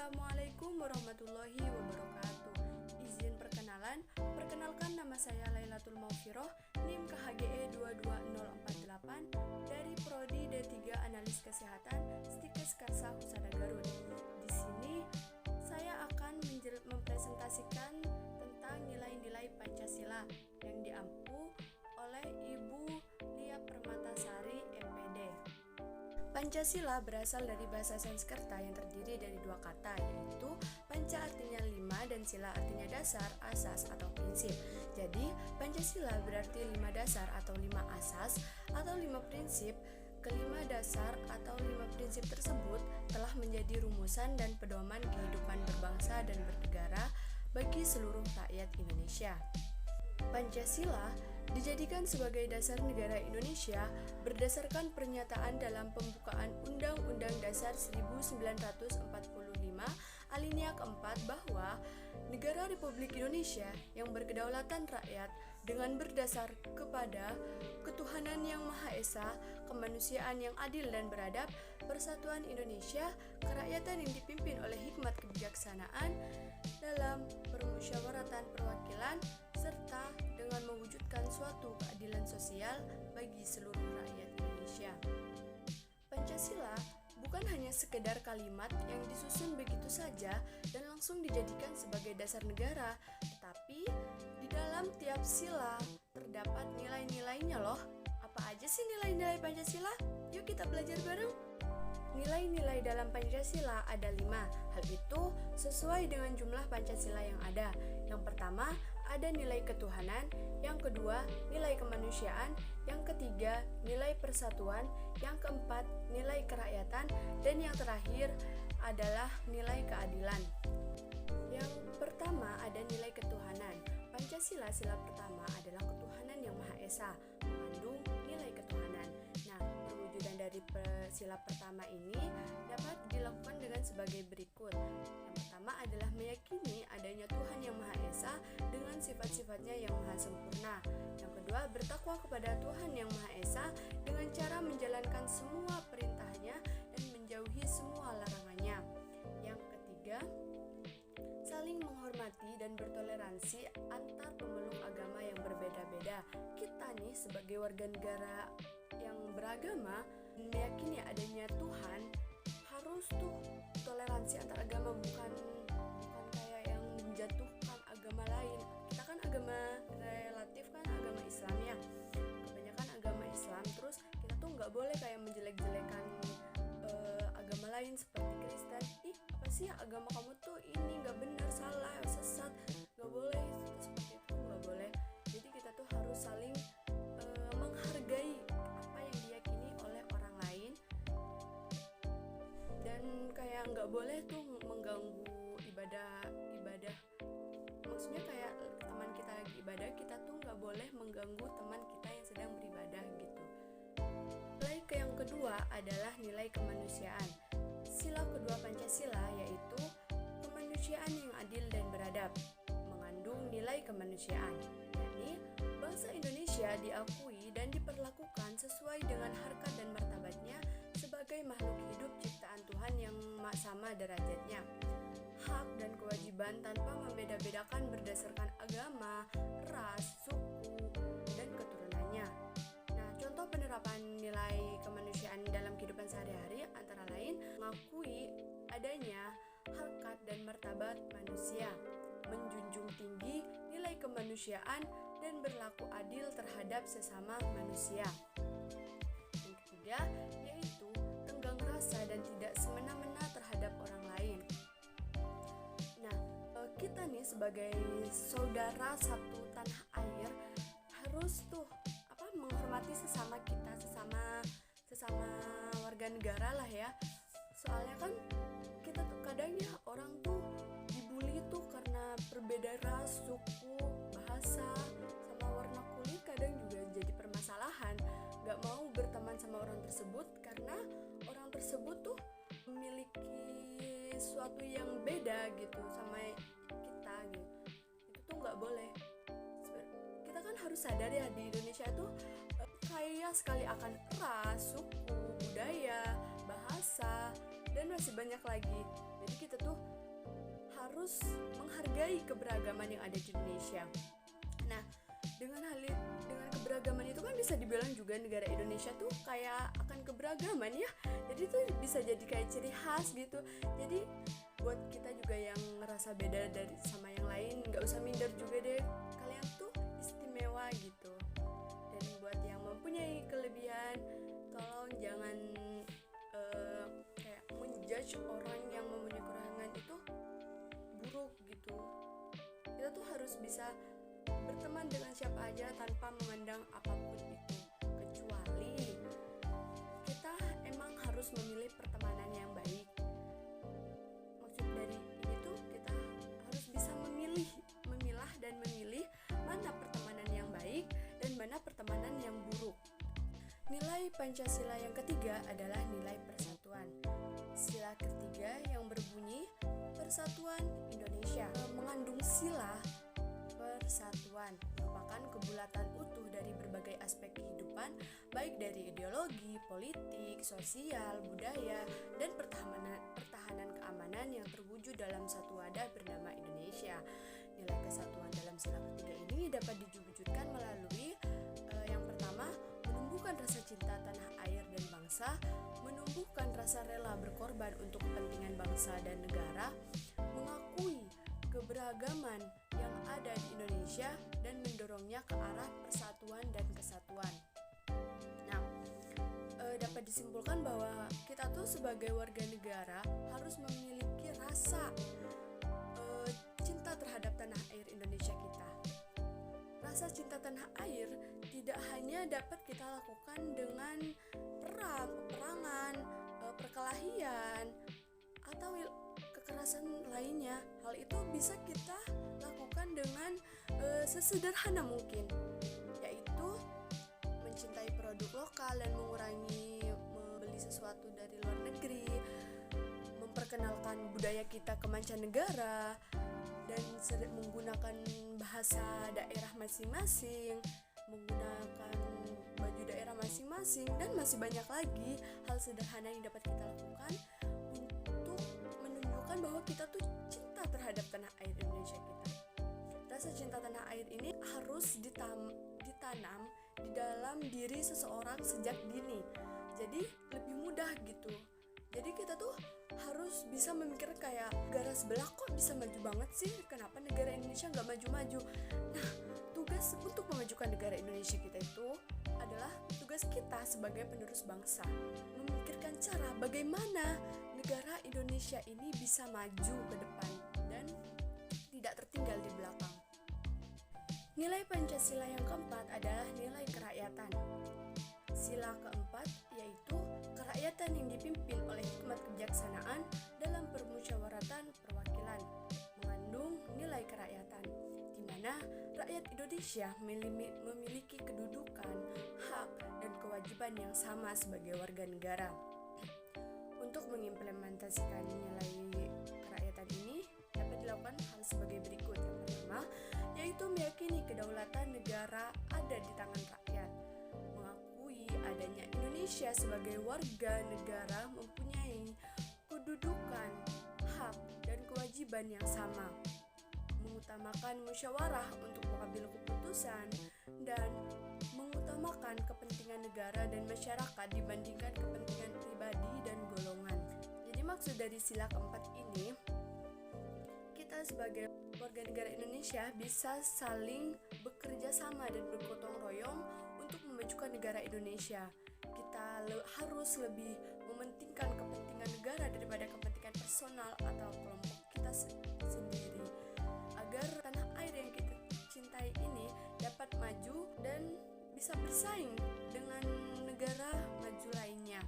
Assalamualaikum warahmatullahi wabarakatuh. Izin perkenalkan nama saya Lailatul Maufiroh, NIM KHGE 22048 dari Prodi D3 Analis Kesehatan Stikes Karsa Husada Garut. Di sini saya akan mempresentasikan tentang nilai-nilai Pancasila yang diampu oleh Ibu Lia Permatasari, MPD. Pancasila berasal dari bahasa Sanskerta yang terdiri dari dua kata, yaitu panca artinya lima dan sila artinya dasar, asas, atau prinsip. Jadi, Pancasila berarti 5 dasar atau 5 asas atau 5 prinsip. Kelima dasar atau 5 prinsip tersebut telah menjadi rumusan dan pedoman kehidupan berbangsa dan bernegara bagi seluruh rakyat Indonesia. Pancasila dijadikan sebagai dasar negara Indonesia berdasarkan pernyataan dalam pembukaan Undang-Undang Dasar 1945 alinea keempat bahwa negara Republik Indonesia yang berkedaulatan rakyat dengan berdasar kepada ketuhanan yang Maha Esa, kemanusiaan yang adil dan beradab, persatuan Indonesia, kerakyatan yang dipimpin oleh hikmat kebijaksanaan dalam permusyawaratan perwakilan, serta dengan mewujudkan suatu keadilan sosial bagi seluruh rakyat Indonesia. Pancasila bukan hanya sekedar kalimat yang disusun begitu saja dan langsung dijadikan sebagai dasar negara, tetapi di dalam tiap sila terdapat nilai-nilainya loh. Apa aja sih nilai-nilai Pancasila? Yuk kita belajar bareng. Nilai-nilai dalam Pancasila ada 5. Hal itu sesuai dengan jumlah Pancasila yang ada. Yang pertama, ada nilai ketuhanan. Yang kedua, nilai kemanusiaan. Yang ketiga, nilai persatuan. Yang keempat, nilai kerakyatan. Dan yang terakhir adalah nilai keadilan. Yang pertama ada nilai ketuhanan. Pancasila sila pertama adalah ketuhanan yang Maha Esa, mengandung nilai ketuhanan. Nah, perwujudan dari sila pertama ini dapat dilakukan dengan sebagai berikut. Yang pertama adalah meyakini adanya Tuhan yang Maha Esa dengan sifat-sifatnya yang maha sempurna. Yang kedua, bertakwa kepada Tuhan yang Maha Esa dengan cara menjalankan semua perintahnya dan menjauhi semua larangannya. Yang ketiga, saling menghormati dan bertoleransi antar pemeluk agama yang berbeda-beda. Kita nih sebagai warga negara yang beragama meyakini adanya Tuhan, harus tuh toleransi antar agama, bukan kayak yang menjatuhkan agama lain. Kita kan agama relatif kan agama Islam ya, kebanyakan agama Islam, terus kita tuh nggak boleh kayak menjelek-jelekan agama lain seperti Kristen. Ih, apa sih agama kamu tuh ini nggak benar, salah, sesat, nggak boleh seperti itu, nggak boleh. Jadi kita tuh harus saling menghargai apa yang diyakini oleh orang lain, dan kayak nggak boleh tuh mengganggu ibadah. Maksudnya kayak teman kita lagi ibadah, kita tuh nggak boleh mengganggu teman kita yang sedang beribadah gitu. Nilai yang kedua adalah nilai kemanusiaan. Sila kedua Pancasila yaitu kemanusiaan yang adil dan beradab, mengandung nilai kemanusiaan, yakni bangsa Indonesia diakui dan diperlakukan sesuai dengan harkat dan martabatnya sebagai makhluk hidup ciptaan Tuhan yang sama derajatnya. Hak dan kewajiban tanpa membeda-bedakan berdasarkan agama, ras, suku, dan keturunannya. Nah, contoh penerapan nilai kemanusiaan dalam kehidupan sehari-hari antara lain mengakui adanya harkat dan martabat manusia, menjunjung tinggi nilai kemanusiaan, dan berlaku adil terhadap sesama manusia. Yang ketiga yaitu tenggang rasa dan tidak semena-mena terhadap orang lain. Nah, kita nih sebagai saudara satu tanah air harus tuh menghormati sesama kita, sesama warga negara lah ya. Soalnya kan kita tuh kadangnya orang tuh dibully tuh karena berbeda ras, suku, bahasa, sama warna kulit, kadang juga jadi permasalahan. Gak mau berteman sama orang tersebut karena orang tersebut tuh memiliki sesuatu yang beda gitu sama kita gitu. Itu tuh gak boleh. Kita kan harus sadar ya, di Indonesia tuh kaya sekali akan ras, suku, budaya, bahasa, dan dan masih banyak lagi. Jadi kita tuh harus menghargai keberagaman yang ada di Indonesia. Nah, dengan keberagaman itu kan bisa dibilang juga negara Indonesia tuh kayak akan keberagaman ya. Jadi tuh bisa jadi kayak ciri khas gitu. Jadi buat kita juga yang ngerasa beda dari sama yang lain, nggak usah minder juga deh. Kalian tuh istimewa gitu. Dan buat yang mempunyai kelebihan, tolong jangan kayak menjudge orang yang mempunyai kekurangan itu buruk gitu. Kita tuh harus bisa berteman dengan siapa aja tanpa memandang apapun itu, kecuali kita emang harus memilih pertemanan yang baik. Maksud dari ini tuh kita harus bisa memilah dan memilih mana pertemanan yang baik dan mana pertemanan yang buruk. Nilai Pancasila yang ketiga adalah nilai persatuan. Sila ketiga yang berbunyi Persatuan Indonesia mengandung sila persatuan, merupakan kebulatan utuh dari berbagai aspek kehidupan, baik dari ideologi, politik, sosial, budaya, dan pertahanan keamanan yang terwujud dalam satu wadah bernama Indonesia. Nilai kesatuan dalam sila ketiga ini dapat diwujudkan melalui yang pertama, menumbuhkan rasa cinta tanah air dan bangsa, menumbuhkan rasa rela berkorban untuk kepentingan bangsa dan negara, mengakui keberagaman yang ada di Indonesia dan mendorongnya ke arah persatuan dan kesatuan. Nah, dapat disimpulkan bahwa kita tuh sebagai warga negara harus memiliki rasa cinta terhadap tanah air Indonesia kita. Rasa cinta tanah air tidak hanya dapat kita lakukan dengan peperangan, perkelahian, atau kekerasan lainnya. Hal itu bisa kita lakukan dengan sesederhana mungkin, yaitu mencintai produk lokal dan mengurangi membeli sesuatu dari luar negeri, memperkenalkan budaya kita ke mancanegara, dan menggunakan bahasa daerah masing-masing, menggunakan baju daerah masing-masing, dan masih banyak lagi hal sederhana yang dapat kita lakukan untuk menunjukkan bahwa kita tuh cinta terhadap tanah air Indonesia kita. Rasa cinta tanah air ini harus ditanam di dalam diri seseorang sejak dini. Jadi lebih mudah gitu. Jadi kita tuh harus bisa memikir kayak negara sebelah kok bisa maju banget sih, kenapa negara Indonesia nggak maju-maju. Nah, tugas untuk memajukan negara Indonesia kita itu adalah tugas kita sebagai penerus bangsa, memikirkan cara bagaimana negara Indonesia ini bisa maju ke depan dan tidak tertinggal di belakang. Nilai Pancasila yang keempat adalah nilai kerakyatan. Sila keempat yaitu kerakyatan yang dipimpin oleh hikmat kebijaksanaan dalam permusyawaratan perwakilan, mengandung nilai kerakyatan, di mana rakyat Indonesia memiliki kedudukan, hak, dan kewajiban yang sama sebagai warga negara. Untuk mengimplementasikan nilai kerakyatan ini dapat dilakukan hal sebagai berikut. Yang pertama, yaitu meyakini kedaulatan negara ada di tangan rakyat, mengakui adanya Indonesia sebagai warga negara mempunyai kedudukan, hak, dan kewajiban yang sama, mengutamakan musyawarah untuk mengambil keputusan, dan mengutamakan kepentingan negara dan masyarakat dibandingkan kepentingan pribadi dan golongan. Jadi maksud dari sila keempat ini, kita sebagai warga negara Indonesia bisa saling bekerja sama dan bergotong royong untuk memajukan negara Indonesia. Kita harus lebih mementingkan kepentingan negara daripada kepentingan personal atau kelompok kita sendiri, agar tanah air yang kita cintai ini dapat maju dan bisa bersaing dengan negara maju lainnya.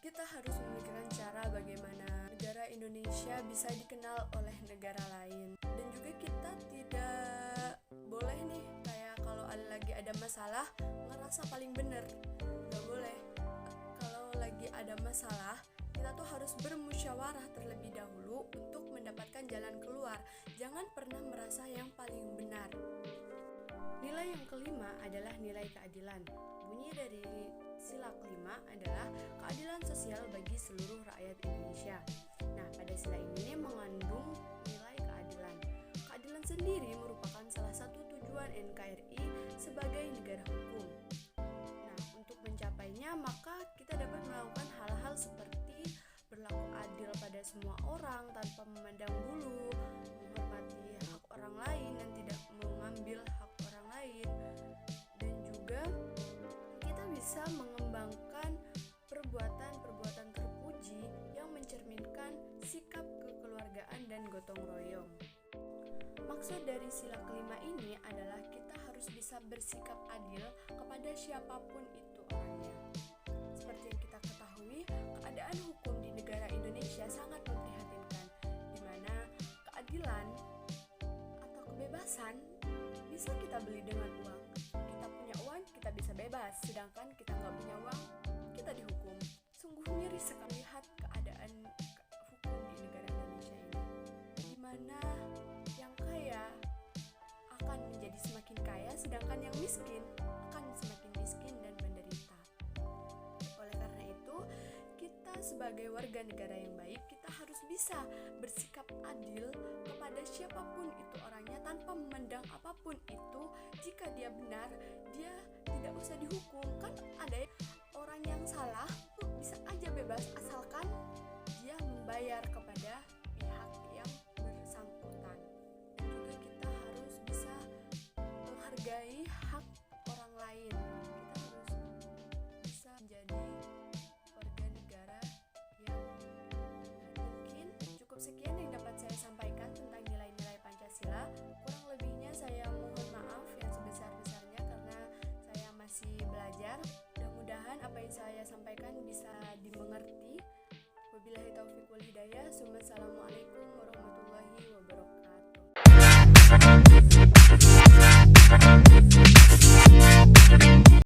Kita harus memikirkan cara bagaimana negara Indonesia bisa dikenal oleh negara lain, dan juga kita tidak boleh nih kayak kalau lagi ada masalah ngerasa paling benar. Gak boleh. Kalau lagi ada masalah, kita tuh harus bermusyawarah terlebih dahulu untuk mendapatkan jalan keluar. Jangan pernah merasa yang paling benar. Nilai yang kelima adalah nilai keadilan. Bunyi dari sila kelima adalah keadilan sosial bagi seluruh rakyat Indonesia. Nah, pada sila ini mengandung nilai keadilan. Keadilan sendiri merupakan salah satu tujuan NKRI sebagai negara hukum. Nah, untuk mencapainya maka kita dapat melakukan hal-hal seperti berlaku adil pada semua orang tanpa memandang bulu, menghormati hak orang lain dan tidak mengambil hak orang lain, dan juga kita bisa mengembangkan perbuatan-perbuatan terpuji yang mencerminkan sikap kekeluargaan dan gotong royong. Maksud dari sila kelima ini adalah kita harus bisa bersikap adil kepada siapapun itu orangnya. Seperti yang kita ketahui, keadaan hukum di negara Indonesia sangat memprihatinkan, di mana keadilan atau kebebasan bisa kita beli dengan uang. Kita punya uang, kita bisa bebas, sedangkan kita nggak punya uang, kita dihukum. Sungguh miris sekali lihat keadaan hukum di negara Indonesia ini, di mana yang kaya akan menjadi semakin kaya, sedangkan yang miskin akan semakin miskin dan menderita. Oleh karena itu, kita sebagai warga negara yang baik, kita harus bisa bersikap adil kepada siapapun itu orangnya tanpa memandang apapun itu. Jika dia benar, dia tidak usah dihukum. Kan ada orang yang salah bisa aja bebas asalkan dia membayar kepada pihak yang bersangkutan. Dan juga kita harus bisa menghargai hak orang lain. Kita harus bisa menjadi warga negara yang mungkin cukup sekian yang dapat saya sampaikan tentang nilai-nilai Pancasila. Kurang lebihnya saya mohon maaf yang sebesar-besarnya karena saya masih belajar. Mudah-mudahan apa yang saya sampaikan bisa dimengerti. Wabillahi taufiq wal hidayah. Assalamualaikum warahmatullahi wabarakatuh.